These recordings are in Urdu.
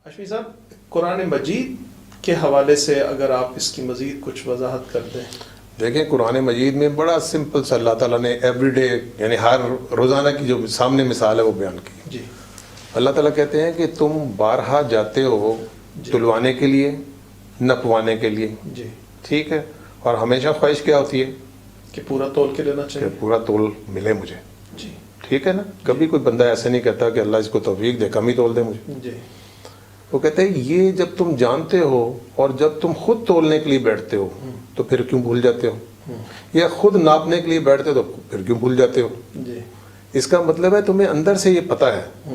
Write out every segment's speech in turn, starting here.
ہاشمی صاحب، قرآن مجید کے حوالے سے اگر آپ اس کی مزید کچھ وضاحت کر دیں۔ دیکھیں قرآن مجید میں بڑا سمپل سا اللہ تعالیٰ نے ایوری ڈے یعنی ہر روزانہ کی جو سامنے مثال ہے وہ بیان کی۔ جی، اللہ تعالیٰ کہتے ہیں کہ تم بارہا جاتے ہو تلوانے کے لیے، نپوانے کے لیے، جی، ٹھیک ہے، اور ہمیشہ خواہش کیا ہوتی ہے کہ پورا تول کے لینا کہ چاہیے۔ پورا تول ملے مجھے، جی ٹھیک ہے نا۔ کبھی کوئی بندہ ایسے نہیں کہتا کہ اللہ اس کو توفیق دے کم ہی تول دے مجھے۔ جی وہ کہتے ہیں یہ جب تم جانتے ہو اور جب تم خود تولنے کے لیے بیٹھتے ہو تو پھر کیوں بھول جاتے ہو، یا خود ناپنے کے لیے بیٹھتے ہو تو پھر کیوں بھول جاتے ہو۔ جی اس کا مطلب ہے تمہیں اندر سے یہ پتہ ہے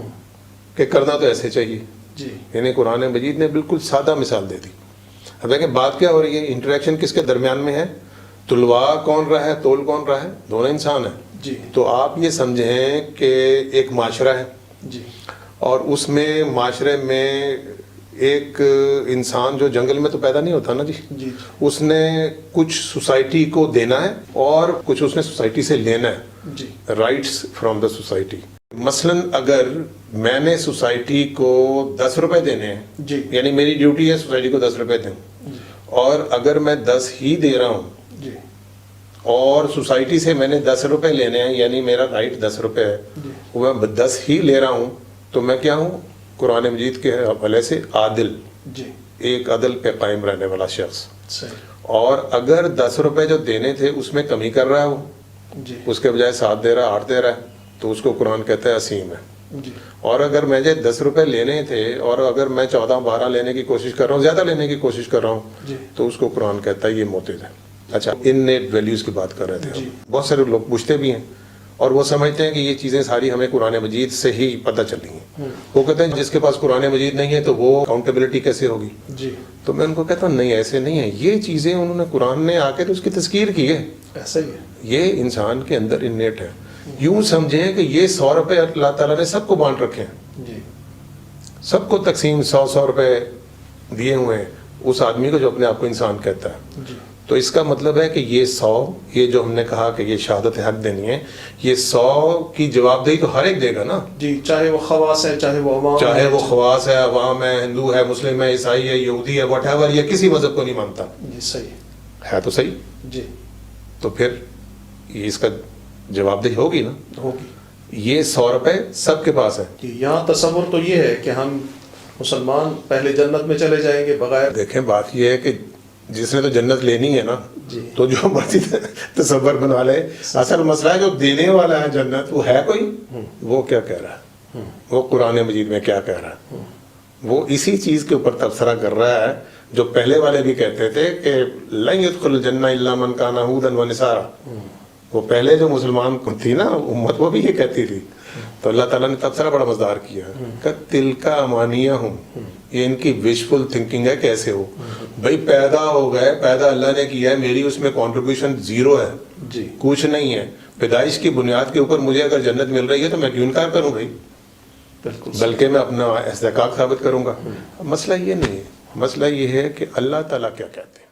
کہ کرنا تو ایسے چاہیے۔ جی یعنی قرآن مجید نے بالکل سادہ مثال دے دی۔ اب دیکھیں بات کیا ہو رہی ہے، انٹریکشن کس کے درمیان میں ہے، تلوا کون رہا ہے، تول کون رہا ہے، دونوں انسان ہیں۔ جی تو آپ یہ سمجھیں کہ ایک معاشرہ ہے جی اور اس میں معاشرے میں ایک انسان جو جنگل میں تو پیدا نہیں ہوتا نا جی، جی اس نے کچھ سوسائٹی کو دینا ہے اور کچھ اس نے سوسائٹی سے لینا ہے، جی رائٹس فرام دا سوسائٹی۔ مثلا اگر میں نے سوسائٹی کو 10 روپے دینے ہیں، جی یعنی میری ڈیوٹی ہے سوسائٹی کو 10 روپے دوں، اور اگر میں 10 ہی دے رہا ہوں جی اور سوسائٹی سے میں نے 10 روپے لینے ہیں، یعنی میرا رائٹ 10 روپے ہے، وہ میں 10 ہی لے رہا ہوں، تو میں کیا ہوں قرآن مجید کے حوالے سے عادل، جی ایک عدل پہ قائم رہنے والا شخص۔ صحیح۔ اور اگر 10 روپے جو دینے تھے اس میں کمی کر رہا ہے وہ، جی اس کے بجائے 7 دے رہا ہے، 8 دے رہا ہے، تو اس کو قرآن کہتا ہے اسیم ہے۔ جی اور اگر مجھے 10 روپے لینے تھے اور اگر میں 14 12 لینے کی کوشش کر رہا ہوں، زیادہ لینے کی کوشش کر رہا ہوں، جی تو اس کو قرآن کہتا ہے یہ موتد ہے۔ اچھا، ان نیٹ ویلیوز کی بات کر رہے تھے جی۔ بہت سارے لوگ پوچھتے بھی ہیں اور وہ سمجھتے ہیں کہ یہ چیزیں ساری ہمیں قرآن مجید سے ہی پتہ چلی ہیں۔ وہ کہتے ہیں جس کے پاس قرآن مجید نہیں ہے تو وہ اکاؤنٹیبلٹی کیسے ہوگی؟ جی تو میں ان کو کہتا ہوں نہیں، ایسے نہیں ہے، یہ چیزیں انہوں نے قرآن نے آ کے تو اس کی تذکیر کی ہے، ایسا ہی ہے۔ یہ انسان کے اندر انیٹ ہے۔ یوں سمجھیں کہ یہ 100 روپے اللہ تعالیٰ نے سب کو بانٹ رکھے ہیں، جی سب کو تقسیم 100 روپے دیے ہوئے ہیں اس آدمی کو جو اپنے آپ کو انسان کہتا ہے۔ جی تو اس کا مطلب ہے کہ یہ 100، یہ جو ہم نے کہا کہ یہ شہادت حق دینی ہے، یہ 100 کی جواب دہی تو ہر ایک دے گا نا، جی، چاہے وہ خواص ہے، چاہے وہ عوام چاہے ہے، وہ خواص ہے، عوام ہے، ہندو ہے، مسلم ہے، عیسائی ہے، یہودی ہے، واٹ ایور، یہ کسی مذہب کو نہیں مانتا جی صحیح ہے تو صحیح، جی تو پھر یہ اس کا جواب دہی ہوگی نا۔ ہوگی۔ یہ 100 روپے سب کے پاس ہے۔ جی، یہاں تصور تو یہ ہے کہ ہم مسلمان پہلے جنت میں چلے جائیں گے بغیر۔ دیکھیں بات یہ ہے کہ جس نے تو جنت لینی ہے نا، جی تو جو مرضی تصور بنا لے، اصل مسئلہ ہے جو دینے والا ہے جنت وہ ہے کوئی، وہ کیا کہہ رہا ہے، وہ قرآن مجید میں کیا کہہ رہا ہے، وہ اسی چیز کے اوپر تبصرہ کر رہا ہے جو پہلے والے بھی کہتے تھے کہ لن يدخل الجنہ الا من کان ہودا ونصارا۔ وہ پہلے جو مسلمان تھی نا امت، وہ بھی یہ کہتی تھی، تو اللہ تعالیٰ نے تبصرہ بڑا مزدار کیا کہ تلک امانیہم، یہ ان کی وشفل تھنکنگ ہے۔ کیسے ہو بھائی، پیدا ہو گئے، پیدا اللہ نے کیا ہے، میری اس میں کنٹریبیوشن 0 ہے، جی کچھ نہیں ہے، پیدائش کی بنیاد کے اوپر مجھے اگر جنت مل رہی ہے تو میں کیوں انکار کروں بھائی، بالکل، بلکہ میں اپنا استحقاق ثابت کروں گا۔ مسئلہ یہ نہیں ہے، مسئلہ یہ ہے کہ اللہ تعالیٰ کیا کہتے ہیں۔